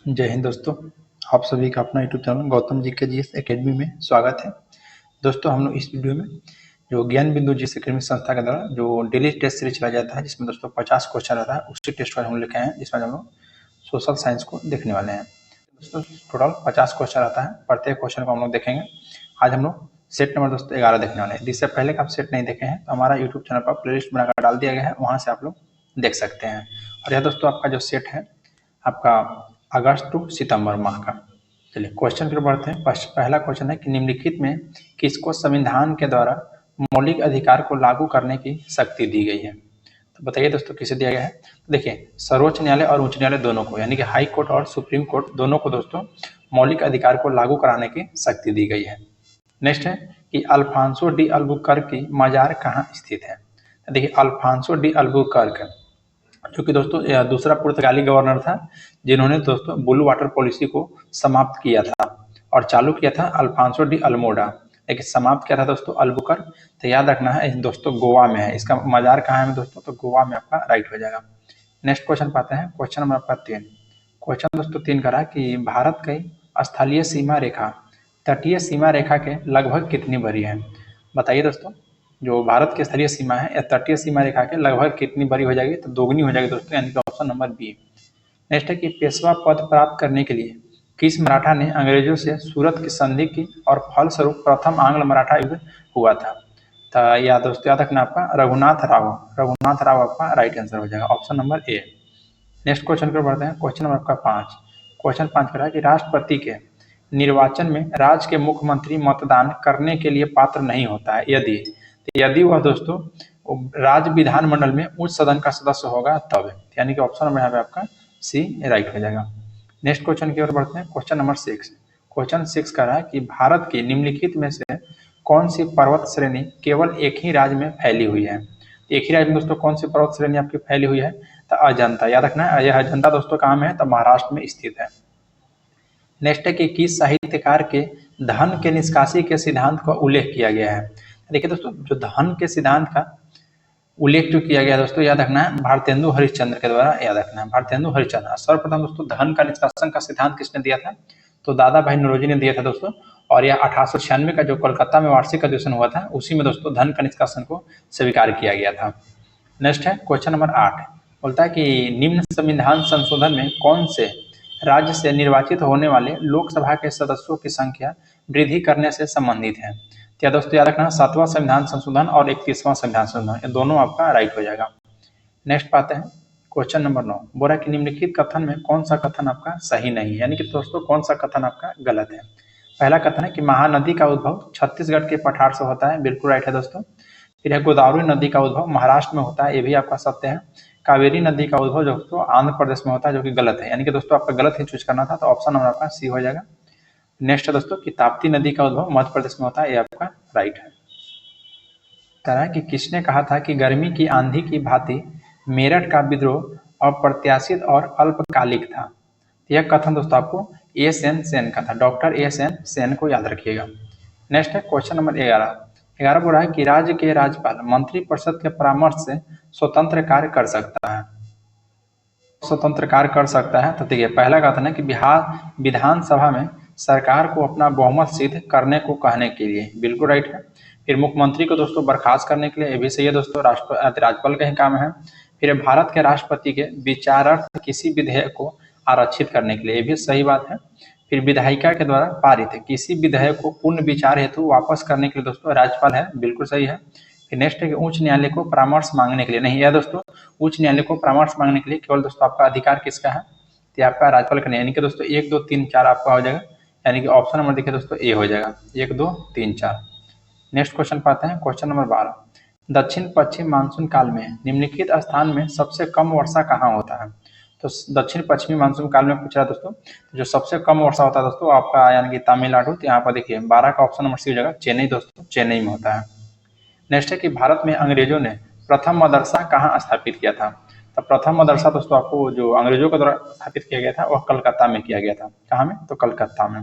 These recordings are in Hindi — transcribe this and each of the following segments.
जय हिंद दोस्तों। आप सभी का अपना यूट्यूब चैनल गौतम जी के जीएस एकेडमी में स्वागत है। दोस्तों हम लोग इस वीडियो में जो ज्ञान बिंदु जीएस एकेडमी संस्था के द्वारा जो डेली टेस्ट सीरीज चलाया जाता है, जिसमें दोस्तों 50 क्वेश्चन रहता है, उसी टेस्ट को हम लिखे हैं, जिसमें हम लोग सोशल साइंस को देखने वाले हैं। दोस्तों टोटल 50 क्वेश्चन रहता है, प्रत्येक क्वेश्चन को हम लोग देखेंगे। आज हम लोग सेट नंबर दोस्तों 11 देखने वाले हैं। जिससे पहले का आप सेट नहीं देखे हैं तो हमारा यूट्यूब चैनल पर प्लेलिस्ट बनाकर डाल दिया गया है, वहाँ से आप लोग देख सकते हैं। और यह दोस्तों आपका जो सेट है आपका अगस्त टू सितंबर माह का। चलिए क्वेश्चन पर बढ़ते हैं। पहला क्वेश्चन है कि निम्नलिखित में किसको संविधान के द्वारा मौलिक अधिकार को लागू करने की शक्ति दी गई है? तो बताइए दोस्तों किसे दिया गया है। तो देखिए सर्वोच्च न्यायालय और उच्च न्यायालय दोनों को, यानी कि हाई कोर्ट और सुप्रीम कोर्ट दोनों को दोस्तों मौलिक अधिकार को लागू कराने की शक्ति दी गई है। नेक्स्ट है कि अल्फांसो डी अल्बुकर्क की मजार कहाँ स्थित है? देखिए अल्फांसो डी अल्बुकर्क जो कि दोस्तों दूसरा पुर्तगाली गवर्नर था, जिन्होंने दोस्तों ब्लू वाटर पॉलिसी को समाप्त किया था और चालू किया था अल्फांसो डी अल्मोडा, लेकिन समाप्त किया था दोस्तों अल्बुकर्क। तो याद रखना है दोस्तों गोवा में है, इसका मजार कहाँ है दोस्तों? तो गोवा में आपका राइट हो जाएगा। नेक्स्ट क्वेश्चन पाते हैं, क्वेश्चन नंबर आपका 3। क्वेश्चन दोस्तों 3 का रहा कि भारत की स्थलीय सीमा रेखा तटीय सीमा रेखा के लगभग कितनी बड़ी है? बताइए दोस्तों जो भारत की स्थलीय सीमा है या तटीय सीमा रेखा के लगभग कितनी बड़ी हो जाएगी? तो दोगुनी हो जाएगी दोस्तों, यानी कि ऑप्शन नंबर बी। नेक्स्ट है कि पेशवा पद प्राप्त करने के लिए किस मराठा ने अंग्रेजों से सूरत की संधि की और फलस्वरूप प्रथम आंग्ल मराठा युद्ध हुआ था? तो या दोस्तों याद रखना आपका रघुनाथ राव आपका राइट आंसर हो जाएगा, option number A. Next question पर बढ़ते हैं। क्वेश्चन नंबर आपका 5। क्वेश्चन 5 कर रहा है कि राष्ट्रपति के निर्वाचन में राज्य के मुख्यमंत्री मतदान करने के लिए पात्र नहीं होता है यदि वह दोस्तों राज्य विधानमंडल में उच्च सदन का सदस्य होगा तब, यानी कि ऑप्शन नंबर यहाँ पे आपका सी राइट हो जाएगा। नेक्स्ट क्वेश्चन की ओर बढ़ते हैं। Question number 6। क्वेश्चन 6 का रहा है कि भारत की निम्नलिखित में से कौन सी पर्वत श्रेणी केवल एक ही राज्य में फैली हुई है? एक ही राज्य में दोस्तों कौन सी पर्वत श्रेणी आपकी फैली हुई है? तो अजंता। याद रखना है यह अजंता दोस्तों कहाँ में है? तो महाराष्ट्र में स्थित है। नेक्स्ट है कि किस साहित्यकार के धन के निष्कासी के सिद्धांत का उल्लेख किया गया है? देखिए दोस्तों जो धन के सिद्धांत का उल्लेख जो किया गया है दोस्तों याद रखना है भारतेंदु हरिश्चंद्र के द्वारा, याद रखना है भारतेंदु हरिश्चंद्र। सर्वप्रथम दोस्तों धन का निष्कासन का सिद्धांत किसने दिया था? तो दादा भाई नौरोजी ने दिया था दोस्तों। और यह 1896 का जो कोलकाता में वार्षिक अधिवेशन हुआ था उसी में दोस्तों धन का निष्कासन को स्वीकार किया गया था। नेक्स्ट है क्वेश्चन नंबर 8। बोलता है कि निम्न संविधान संशोधन में कौन से राज्य से निर्वाचित होने वाले लोकसभा के सदस्यों की संख्या वृद्धि करने से संबंधित है? क्या दोस्तों याद रखना 7वां संविधान संशोधन और 31वां संविधान संशोधन, ये दोनों आपका राइट हो जाएगा। नेक्स्ट पाते हैं क्वेश्चन नंबर 9। बोला कि निम्नलिखित कथन में कौन सा कथन आपका सही नहीं है, यानी कि दोस्तों कौन सा कथन आपका गलत है? पहला कथन है कि महानदी का उद्भव छत्तीसगढ़ के पठार से होता है, बिल्कुल राइट है दोस्तों। फिर है गोदावरी नदी का उद्भव महाराष्ट्र में होता है, ये भी आपका सत्य है। कावेरी नदी का उद्भव दोस्तों आंध्र प्रदेश में होता है, जो कि गलत है, यानी कि दोस्तों आपका गलत ही चूज करना था, तो ऑप्शन नंबर आपका सी हो जाएगा। नेक्स्ट है दोस्तों कि ताप्ती नदी का उद्भव मध्य प्रदेश में होता है, ये आपका राइट है। तरह कि किसने कहा था कि गर्मी की आंधी की भांति मेरठ का विद्रोह अप्रत्याशित और अल्पकालिक था? यह कथन दोस्तों आपको एस एन सेन का था, डॉक्टर एस एन सेन को याद रखिएगा। नेक्स्ट है क्वेश्चन नंबर 11 बोल रहा है कि राज्य के राज्यपाल मंत्रिपरिषद के परामर्श से स्वतंत्र कार्य कर सकता है? स्वतंत्र कार्य कर सकता है तो देखिए पहला कथन है कि बिहार विधानसभा में सरकार को अपना बहुमत सिद्ध करने को कहने के लिए, बिल्कुल राइट है। फिर मुख्यमंत्री को दोस्तों बर्खास्त करने के लिए, ये भी सही है दोस्तों, राज्यपाल का ही काम है। फिर भारत के राष्ट्रपति के विचारार्थ किसी विधेयक को आरक्षित करने के लिए, ये भी सही बात है। फिर विधायिका के द्वारा पारित किसी विधेयक को पूर्ण विचार हेतु वापस करने के लिए दोस्तों राज्यपाल है, बिल्कुल सही है। फिर नेक्स्ट है कि उच्च न्यायालय को परामर्श मांगने के लिए, नहीं है दोस्तों, उच्च न्यायालय को परामर्श मांगने के लिए केवल दोस्तों आपका अधिकार किसका है? तो आपका राज्यपाल का नहीं, यानी कि दोस्तों 1 2 3 4 आपका हो जाएगा, यानी कि ऑप्शन नंबर देखिए दोस्तों ए हो जाएगा, 1 2 3 4। नेक्स्ट क्वेश्चन पाते हैं, क्वेश्चन नंबर 12। दक्षिण पश्चिम मानसून काल में निम्नलिखित स्थान में सबसे कम वर्षा कहाँ होता है? तो दक्षिण पश्चिमी मानसून काल में पूछ रहा है दोस्तों, जो सबसे कम वर्षा होता है दोस्तों आपका यानी कि तमिलनाडु। तो यहाँ पर देखिए 12 का ऑप्शन नंबर सी हो जाएगा, चेन्नई दोस्तों, चेन्नई में होता है। नेक्स्ट है कि भारत में अंग्रेजों ने प्रथम मदरसा कहाँ स्थापित किया था? तो प्रथम मदरसा दोस्तों आपको जो अंग्रेजों के द्वारा स्थापित किया गया था वह कलकत्ता में किया गया था। कहाँ में? तो कलकत्ता में।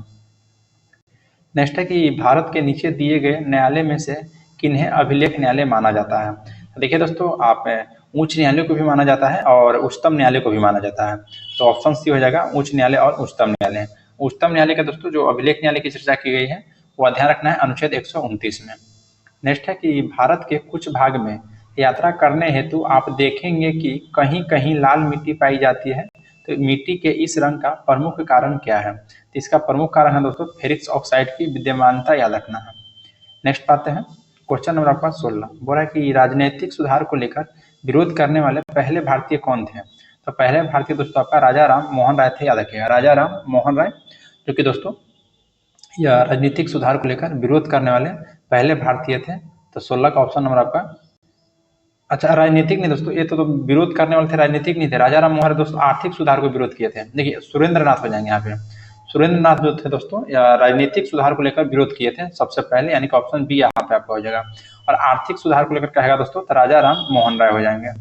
नेक्स्ट है कि भारत के नीचे दिए गए न्यायालय में से किन्हें अभिलेख न्यायालय माना जाता है? देखिए दोस्तों आप उच्च न्यायालय को भी माना जाता है और उच्चतम न्यायालय को भी माना जाता है। तो ऑप्शन सी हो जाएगा उच्च न्यायालय और उच्चतम न्यायालय। उच्चतम न्यायालय का दोस्तों जो अभिलेख न्यायालय की चर्चा की गई है वह ध्यान रखना है अनुच्छेद 129 में। नेक्स्ट है कि भारत के कुछ भाग में यात्रा करने हेतु आप देखेंगे कि कहीं कहीं लाल मिट्टी पाई जाती है। तो मिट्टी के इस रंग का प्रमुख कारण क्या है? तो इसका प्रमुख कारण है दोस्तों फेरिक ऑक्साइड की विद्यमानता, याद रखना है। नेक्स्ट पाते हैं क्वेश्चन नंबर आपका 16। बोला कि राजनीतिक सुधार को लेकर विरोध करने वाले पहले भारतीय कौन थे? तो पहले भारतीय दोस्तों आपका राजा राम मोहन राय थे, याद रखिएगा राजा राम मोहन राय, जो कि दोस्तों या राजनीतिक सुधार को लेकर विरोध करने वाले पहले भारतीय थे। तो 16 का ऑप्शन नंबर आपका, अच्छा राजनीतिक नहीं दोस्तों, ये तो विरोध करने वाले थे, राजनीतिक नहीं थे। राजा राम मोहन राय दोस्तों आर्थिक सुधार को विरोध किए थे। देखिए सुरेंद्र नाथ हो जाएंगे यहाँ पे, सुरेंद्र नाथ जो थे दोस्तों या राजनीतिक सुधार को लेकर विरोध किए थे सबसे पहले, यानी कि ऑप्शन बी यहाँ पे आपका हो जाएगा। और आर्थिक सुधार को लेकर कहेगा दोस्तों तो राजा राम मोहन राय हो जाएंगे।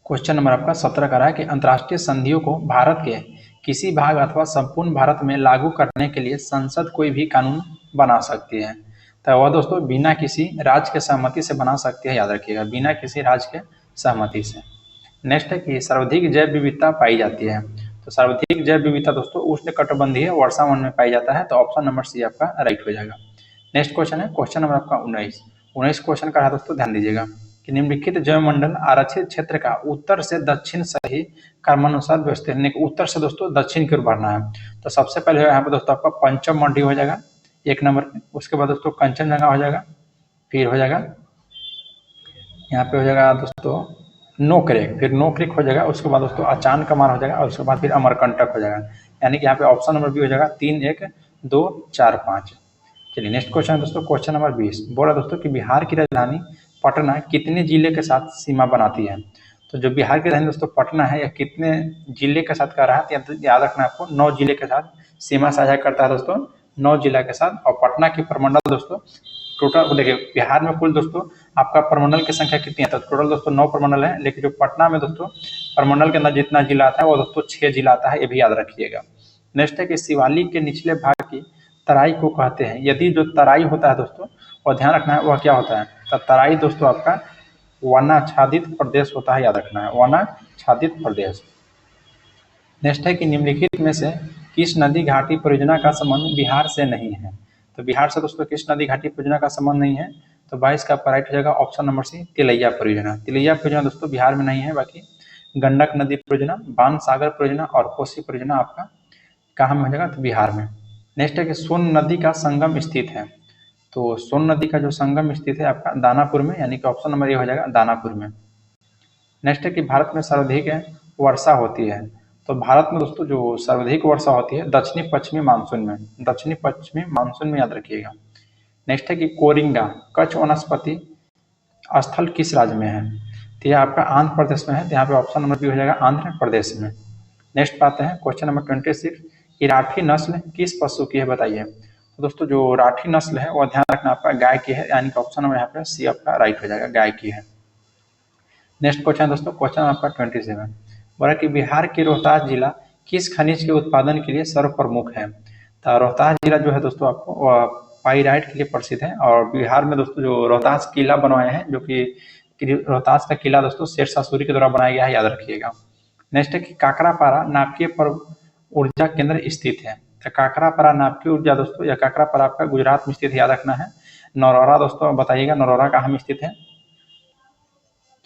क्वेश्चन नंबर आपका 17 का रहा है कि अंतर्राष्ट्रीय संधियों को भारत के किसी भाग अथवा संपूर्ण भारत में लागू करने के लिए संसद कोई भी कानून बना सकती है। तो वह दोस्तों बिना किसी राज्य के सहमति से बना सकती है, याद रखिएगा बिना किसी राज्य के सहमति से। नेक्स्ट है कि सर्वाधिक जैव विविधता पाई जाती है। तो सर्वाधिक जैव विविधता दोस्तों उष्णकटिबंधीय वर्षावन में पाई जाता है। तो ऑप्शन नंबर सी आपका राइट हो जाएगा। नेक्स्ट क्वेश्चन है क्वेश्चन नंबर आपका 19 क्वेश्चन का है दोस्तों, ध्यान दीजिएगा कि निम्नलिखित जैवमंडल आरक्षित क्षेत्र का उत्तर से दक्षिण सही क्रमानुसार व्यवस्थित, उत्तर से दोस्तों दक्षिण की ओर बढ़ना है। तो सबसे पहले यहाँ पे दोस्तों आपका पंचम मंडी हो जाएगा एक नंबर पे, उसके बाद दोस्तों कंचनजंगा हो जाएगा, फिर हो जाएगा यहाँ पे हो जाएगा दोस्तों नोकरेक, फिर नोकरेक हो जाएगा, उसके बाद दोस्तों अचान कमार हो जाएगा और उसके बाद फिर अमरकंटक हो जाएगा। यानी कि यहाँ पे ऑप्शन नंबर बी हो जाएगा 3, 1, 2, 4, 5। चलिए नेक्स्ट क्वेश्चन दोस्तों क्वेश्चन नंबर 20। बोला दोस्तों कि बिहार की राजधानी पटना कितने जिले के साथ सीमा बनाती है? तो जो बिहार की राजधानी दोस्तों पटना है, यह कितने जिले के साथ कर रहा है? तो याद रखना आपको 9 जिले के साथ सीमा साझा करता है दोस्तों, 9 जिला के साथ। और पटना की प्रमंडल दोस्तों टोटल देखिए बिहार में कुल दोस्तों आपका प्रमंडल की संख्या कितनी है? तो टोटल दोस्तों 9 प्रमंडल है, लेकिन जो पटना में दोस्तों प्रमंडल के अंदर जितना जिला आता है वो दोस्तों 6 जिला आता है, ये भी याद रखिएगा। नेक्स्ट है कि शिवालिक के निचले भाग की तराई को कहते हैं। यदि जो तराई होता है दोस्तों और ध्यान रखना है वह क्या होता है? तो तराई दोस्तों आपका वनाच्छादित प्रदेश होता है, याद रखना है वनाच्छादित प्रदेश। नेक्स्ट है कि निम्नलिखित में से किस नदी घाटी परियोजना का संबंध बिहार से नहीं है? तो बिहार से दोस्तों किस नदी घाटी परियोजना का संबंध नहीं है? तो 22 का राइट हो जाएगा ऑप्शन नंबर सी तिलैया परियोजना। तिलैया परियोजना दोस्तों बिहार में नहीं है, बाकी गंडक नदी परियोजना, बाण सागर परियोजना और कोसी परियोजना आपका कहाँ में हो जाएगा? तो बिहार में। नेक्स्ट है कि सोन नदी का संगम स्थित है। तो सोन नदी का जो संगम स्थित है आपका दानापुर में, यानी कि ऑप्शन नंबर ए हो जाएगा दानापुर में। नेक्स्ट है कि भारत में सर्वाधिक वर्षा होती है। तो भारत में दोस्तों जो सर्वाधिक वर्षा होती है दक्षिणी पश्चिमी मानसून में, दक्षिणी पश्चिमी मानसून में, याद रखिएगा। नेक्स्ट है कि कोरिंगा कच्छ वनस्पति स्थल किस राज्य में है? तो यह आपका आंध्र प्रदेश में है, तो यहाँ पे ऑप्शन नंबर बी हो जाएगा आंध्र प्रदेश में। नेक्स्ट पाते हैं क्वेश्चन नंबर 26 कि राठी नस्ल किस पशु की है बताइए? तो दोस्तों जो राठी नस्ल है वह ध्यान रखना आपका गाय की है, यानी कि ऑप्शन नंबर यहाँ पे सी आपका राइट हो जाएगा, गाय की है। नेक्स्ट क्वेश्चन दोस्तों क्वेश्चन आपका 27 बोला कि बिहार के रोहतास जिला किस खनिज के उत्पादन के लिए सर्वप्रमुख है? तो रोहतास जिला जो है दोस्तों आपको पाइराइट के लिए प्रसिद्ध है। और बिहार में दोस्तों जो रोहतास किला बनवाए हैं, जो कि रोहतास का किला दोस्तों शेरशाह सूरी के द्वारा बनाया गया है, याद रखिएगा। नेक्स्ट है कि काकरापारा नाभिकीय पर्व ऊर्जा केंद्र स्थित है। तो काकरापारा नाभिकीय ऊर्जा दोस्तों या काकरापारा आपका गुजरात में स्थित है, याद रखना है। नरौरा दोस्तों बताइएगा नरौरा कहाँ में स्थित है?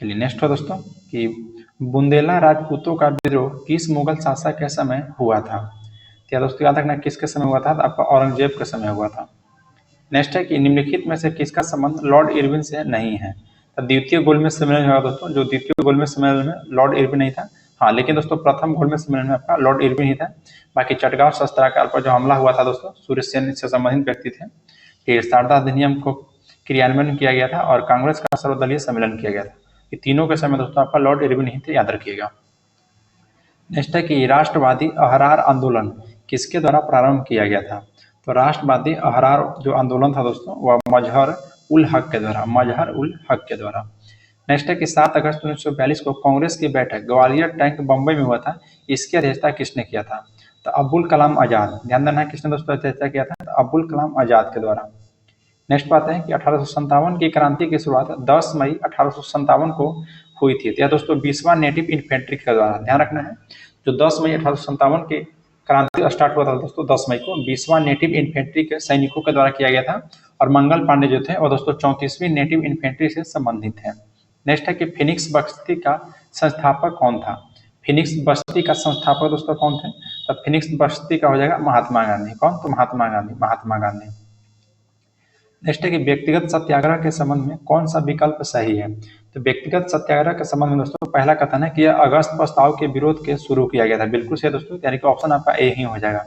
चलिए नेक्स्ट है दोस्तों कि बुंदेला राजपूतों का विद्रोह किस मुगल शासक के समय हुआ था? तो दोस्तों याद रखना किसके समय हुआ था? तो आपका औरंगजेब के समय हुआ था। नेक्स्ट है कि निम्नलिखित में से किसका संबंध लॉर्ड इरविन से नहीं है? तो द्वितीय गोलमेज सम्मेलन हुआ दोस्तों, जो द्वितीय गोलमेज सम्मेलन में लॉर्ड इरविन नहीं था, हाँ लेकिन दोस्तों प्रथम गोलमेज सम्मेलन में आपका लॉर्ड इरविन ही था। बाकी चटगांव शस्त्रागार पर जो हमला हुआ था दोस्तों सूर्यसेन से संबंधित व्यक्ति थे। फिर शारदा अधिनियम को क्रियान्वयन किया गया था और कांग्रेस का सर्वदलीय सम्मेलन किया गया था। ये तीनों के समय दोस्तों आपका लॉर्ड इरविन ही थे, याद रखिएगा। नेक्स्ट है कि राष्ट्रवादी अहरार आंदोलन किसके द्वारा प्रारंभ किया गया था? तो राष्ट्रवादी अहरार जो आंदोलन था दोस्तों वह मजहर उल हक के द्वारा, मजहर उल हक के द्वारा। नेक्स्ट है कि 7 अगस्त 1942 को कांग्रेस की बैठक ग्वालियर टैंक बम्बई में हुआ था, इसकी अध्यक्षता किसने किया था? तो अब्दुल कलाम आजाद, ध्यान देना है किसने दोस्तों अध्यक्षता किया था? तो अब्दुल कलाम आजाद के द्वारा। नेक्स्ट बात है कि 1857 की क्रांति की शुरुआत 10 मई 1857 को हुई थी। तो यह दोस्तों 20वां नेटिव इन्फेंट्री के द्वारा, ध्यान रखना है, जो 10 मई 1857 की क्रांति स्टार्ट हुआ था दोस्तों 10 मई को 20वां नेटिव इन्फेंट्री के सैनिकों के द्वारा किया गया था। और मंगल पांडे जो थे वो दोस्तों 34वीं नेटिव इन्फेंट्री से संबंधित है। नेक्स्ट है कि फिनिक्स बस्ती का संस्थापक कौन था। फिनिक्स बस्ती का संस्थापक दोस्तों कौन थे, तो फिनिक्स बस्ती का हो जाएगा महात्मा गांधी। कौन, तो महात्मा गांधी। नेक्स्ट है कि व्यक्तिगत सत्याग्रह के संबंध में कौन सा विकल्प सही है। तो व्यक्तिगत सत्याग्रह के संबंध में दोस्तों पहला कथन है कि यह अगस्त प्रस्ताव के विरोध के शुरू किया गया था। बिल्कुल सही दोस्तों, यानी कि ऑप्शन आपका ए ही हो जाएगा।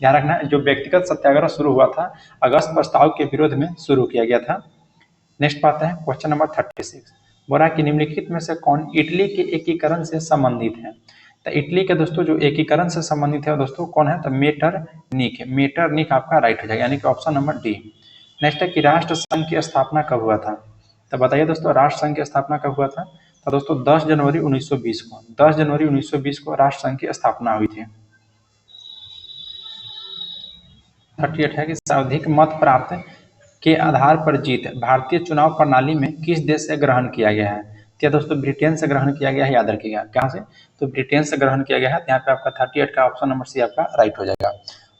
ध्यान रखना है, जो व्यक्तिगत सत्याग्रह शुरू हुआ था अगस्त प्रस्ताव के विरोध में शुरू किया गया था। नेक्स्ट बात है क्वेश्चन नंबर 36, बोला कि निम्नलिखित में से कौन इटली के एकीकरण से संबंधित है। तो इटली के दोस्तों जो एकीकरण से संबंधित है दोस्तों कौन है, तो मेटरनिक है। मेटरनिक आपका राइट हो जाएगा, यानी कि ऑप्शन नंबर डी। नेक्स्ट है कि राष्ट्र संघ की स्थापना कब हुआ था। तो बताइए दोस्तों राष्ट्र संघ की स्थापना कब हुआ था। तो दोस्तों 10 जनवरी 1920 को, 10 जनवरी 1920 को राष्ट्र संघ की स्थापना हुई थी। 38 है कि सर्वाधिक मत प्राप्त के आधार पर जीत भारतीय चुनाव प्रणाली में किस देश से ग्रहण किया गया है। तो दोस्तों ब्रिटेन से ग्रहण किया गया है, याद रखिएगा। कहाँ से, तो ब्रिटेन से ग्रहण किया गया है। यहाँ पे आपका 38 का ऑप्शन नंबर सी आपका राइट हो जाएगा।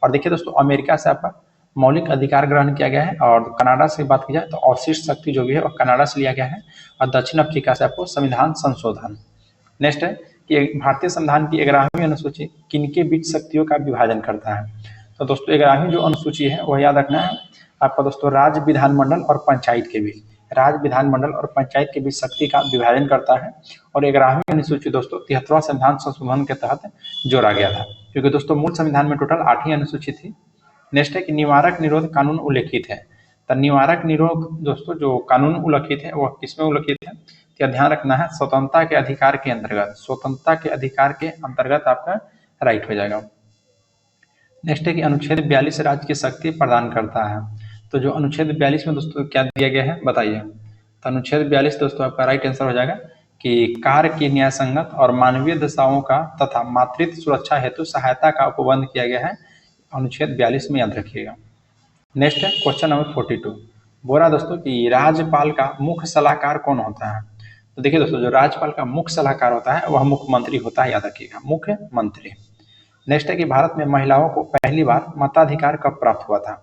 और देखिए दोस्तों अमेरिका से आपका मौलिक अधिकार ग्रहण किया गया है। और कनाडा से बात की जाए तो अवशिष्ट शक्ति जो भी है वो कनाडा से लिया गया है। और दक्षिण अफ्रीका से आपको संविधान संशोधन। नेक्स्ट है कि भारतीय संविधान की 11वीं अनुसूची किनके बीच शक्तियों का विभाजन करता है। तो दोस्तों 11वीं जो अनुसूची है वह याद रखना है आपका दोस्तों राज्य विधानमंडल और पंचायत के बीच, राज्य विधानमंडल और पंचायत के बीच शक्ति का विभाजन करता है। और 11वीं अनुसूची दोस्तों 73वां संविधान संशोधन के तहत जोड़ा गया था, क्योंकि दोस्तों मूल संविधान में टोटल 8 ही अनुसूची थी। नेक्स्ट है कि निवारक निरोध कानून उल्लेखित है। तो निवारक निरोध दोस्तों जो कानून उल्लेखित है वह किसमें उल्लेखित है, तो ध्यान रखना है स्वतंत्रता के अधिकार के अंतर्गत, स्वतंत्रता के अधिकार के अंतर्गत आपका राइट हो जाएगा। नेक्स्ट है कि अनुच्छेद 42 राज्य की शक्ति प्रदान करता है। तो जो अनुच्छेद 42 में दोस्तों क्या दिया गया है बताइए। तो अनुच्छेद 42 दोस्तों आपका राइट आंसर हो जाएगा कि कार्य की न्यायसंगत और मानवीय दशाओं का तथा मातृत्व सुरक्षा हेतु सहायता का उपबंध किया गया है, अनुच्छेद 42 में याद रखिएगा। नेक्स्ट है क्वेश्चन नंबर 42, बोला दोस्तों कि राज्यपाल का मुख्य सलाहकार कौन होता है। तो देखिए दोस्तों जो राज्यपाल का मुख्य सलाहकार होता है वह मुख्यमंत्री होता है, याद रखिएगा, मुख्यमंत्री। नेक्स्ट है कि भारत में महिलाओं को पहली बार मताधिकार कब प्राप्त हुआ था।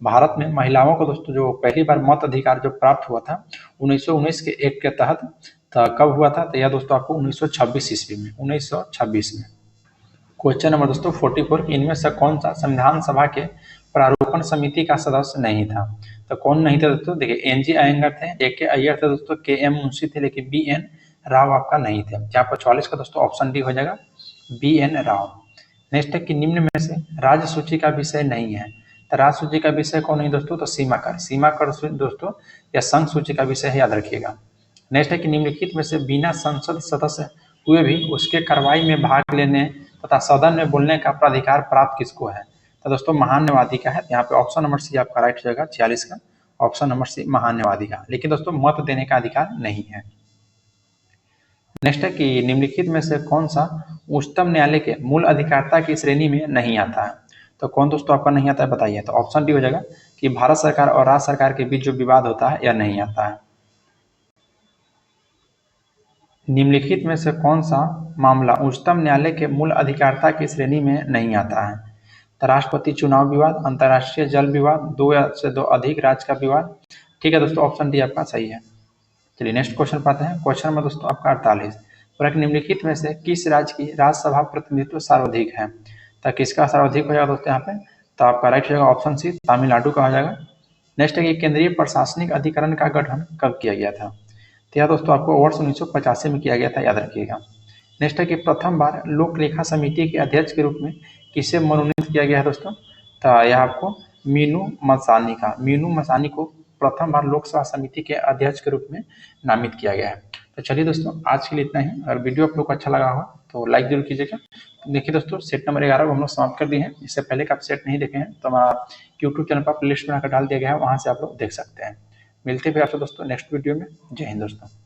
भारत में महिलाओं को दोस्तों जो पहली बार मत अधिकार जो प्राप्त हुआ था 1919 के एक्ट के तहत, तो कब हुआ था, तो यह दोस्तों आपको 1926 ईस्वी में, 1926 में। क्वेश्चन नंबर दोस्तों 44, इनमें से कौन सा संविधान सभा के प्रारूपण समिति का सदस्य नहीं था। तो कौन नहीं था दोस्तों, देखिए एनजी अयंगर थे, AK अय्यर थे दोस्तों, KM मुंशी थे, लेकिन BN राव आपका नहीं थे। यहाँ पर 44 का दोस्तों ऑप्शन डी हो जाएगा, BN राव। नेक्स्ट है कि निम्न में से राज्य सूची का विषय नहीं है। तो राज्य सूची का विषय कौन नहीं दोस्तों, तो सीमा कर दोस्तों या संघ सूची का विषय है, याद रखिएगा। नेक्स्ट है कि निम्नलिखित में से बिना संसद सदस्य हुए भी उसके कार्रवाई में भाग लेने तथा सदन में बोलने का प्राधिकार प्राप्त किसको है। तो दोस्तों महान्यवादी का है। यहाँ पे ऑप्शन नंबर सी आपका राइट हो जाएगा, 46 का ऑप्शन नंबर सी महान्यवादी का, लेकिन दोस्तों मत देने का अधिकार नहीं है। नेक्स्ट है कि निम्नलिखित में से कौन सा उच्चतम न्यायालय के मूल अधिकारिता की श्रेणी में नहीं आता है। तो कौन दोस्तों आपका नहीं आता है बताइए। तो ऑप्शन डी हो जाएगा कि भारत सरकार और राज्य सरकार के बीच जो विवाद होता है यह नहीं आता है। निम्नलिखित में से कौन सा मामला उच्चतम न्यायालय के मूल अधिकारिता की श्रेणी में नहीं आता है। तो राष्ट्रपति चुनाव विवाद, अंतर्राष्ट्रीय जल विवाद, 2 या से 2 अधिक राज्य का विवाद। ठीक है दोस्तों ऑप्शन डी आपका सही है। चलिए नेक्स्ट क्वेश्चन पाते हैं। क्वेश्चन नंबर दोस्तों आपका 48, निम्नलिखित में से किस राज्य की राज्यसभा प्रतिनिधित्व सर्वाधिक है। तो किसका सर्वाधिक हो जाएगा दोस्तों यहाँ पे, तो आपका राइट हो जाएगा ऑप्शन सी, तमिलनाडु का हो जाएगा। नेक्स्ट है कि केंद्रीय प्रशासनिक अधिकरण का गठन कब किया गया था। तो यह दोस्तों आपको वर्ष 1985 में किया गया था, याद रखिएगा। नेक्स्ट है कि प्रथम बार लोक लेखा समिति के अध्यक्ष के रूप में किसे मनोनीत किया गया है दोस्तों। तो यह आपको मीनू मसानी को प्रथम बार लोकसभा समिति के अध्यक्ष के रूप में नामित किया गया है। तो चलिए दोस्तों आज के लिए इतना ही। अगर वीडियो आप लोग को अच्छा लगा हो तो लाइक जरूर कीजिएगा। देखिए दोस्तों सेट नंबर 11 को हम लोग समाप्त कर दिए हैं। इससे पहले का आप सेट नहीं देखे हैं तो हमारा यूट्यूब चैनल पर प्लेलिस्ट बनाकर डाल दिया गया है, वहाँ से आप लोग देख सकते हैं। मिलते हैं फिर आपसे दोस्तों नेक्स्ट वीडियो में। जय हिंद दोस्तों।